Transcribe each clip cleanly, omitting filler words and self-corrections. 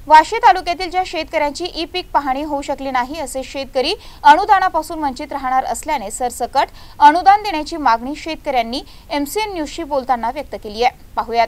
वाशी तालुक्यातील ज्या शेतकऱ्यांची ई पीक पाहणी होऊ शकली नाही असे शेतकरी अनुदानापासून वंचित राहणार असल्याने सरसकट अनुदान देण्याची मागणी शेतकऱ्यांनी MCN न्यूजशी बोलताना व्यक्त केली आहे। पाहूयात।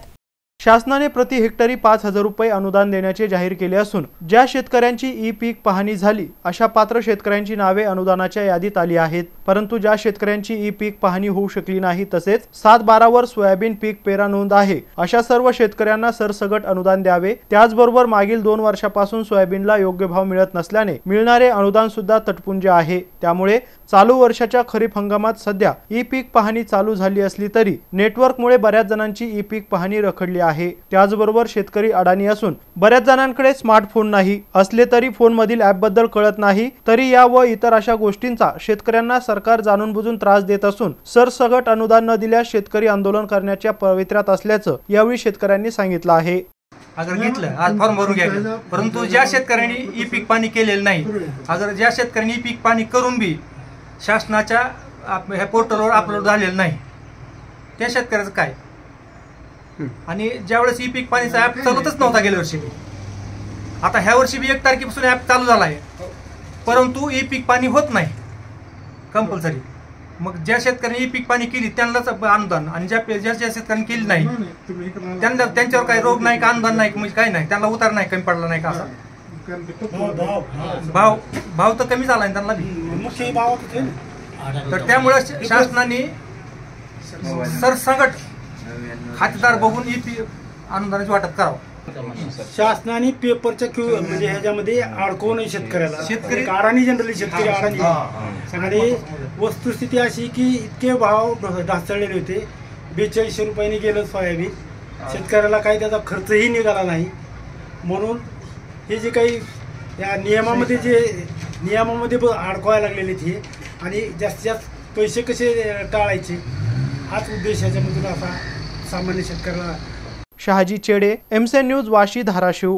शासनाने प्रति हेक्टरी 5,000 रुपये अनुदान देण्याचे जाहीर केले असून ज्या शेतकऱ्यांची ई पीक पाहणी झाली अशा पात्र शेतकऱ्यांची नावे अनुदानाच्या यादीत आली आहेत, परंतु ज्या शेतकऱ्यांची ई पीक पाहणी होऊ शकली नाही तसेच 7/12 वर सोयाबीन पीक पेरा नोंद आहे अशा सर्व शेतकऱ्यांना सरसगट अनुदान द्यावे। त्याचबरोबर मागील 2 वर्षापासून सोयाबीनला योग्य भाव मिळत नसल्याने मिळणारे अनुदान सुद्धा तटपुंजे आहे। त्यामुळे चालू वर्षाच्या खरीप हंगामात सध्या ई पीक पाहणी चालू झाली असली तरी नेटवर्कमुळे बऱ्याच जणांची ई पीक पाहणी रखडली आहे। त्याचबरोबर शेतकरी अडाणी असून बऱ्याच जणांकडे स्मार्टफोन नाही असले तरी फोनमधील ॲप बद्दल कळत नाही, तरी या व इतर अशा गोष्टींचा शेतकऱ्यांना सरकार जाणून बुजून त्रास देत असून सरसगट अनुदान न दिल्यास शेतकरी आंदोलन करण्याच्या पवित्र्यात असल्याचं यावेळी शेतकऱ्यांनी सांगितलं आहे। अगर घेतलं आज फॉर्म भरून घ्यायचं, परंतु ज्या शेतकऱ्यांनी ई पीक पाणी केलेलं नाही, अगर ज्या शेतकऱ्यांनी ई पीक पाणी करून बी शासनाच्या ह्या पोर्टलवर अपलोड झालेलं नाही त्या शेतकऱ्याचं काय? आणि ज्यावेळेस ई पीक पाणीचा ॲप चालतच नव्हता गेल्या वर्षी, आता ह्या वर्षी बी 1 तारखेपासून ॲप चालू झाला आहे, परंतु ई पीक पाणी होत नाही कंपल्सरी। मग ज्या शेतकऱ्यांनी ई पीक पाणी केली त्यांनाच अनुदान, आणि ज्या शेतकऱ्यांनी केली नाही त्यांना त्यांच्यावर काही रोग नाही का, अनुदान नाही, म्हणजे काही नाही, त्यांना उतार नाही, कमी पडला नाही का असा भाव तर कमी झाला त्यांना बी। तर त्यामुळे शासनाने सरसगट खातेदार बघून ई पीक अनुदानाचे वाटप करावं। शासनाने पेपरच्या म्हणजे ह्याच्यामध्ये अडकवू नये शेतकऱ्याला। शेतकरी अडाणी, जनरली शेतकरी अडाणी। आणि वस्तुस्थिती अशी की इतके भाव ढासळलेले होते, 4200 रुपयांनी गेलं सोयाबीन, शेतकऱ्याला काही त्याचा खर्चही निघाला नाही। म्हणून हे जे काही या नियमामध्ये अडकवायला लागलेले हे, आणि जास्तीत जास्त पैसे कसे टाळायचे हाच उद्देश याच्यामधून असा सामान्य शेतकऱ्याला। शहाजी चेडे, MCN न्यूज, वाशी, धाराशिव।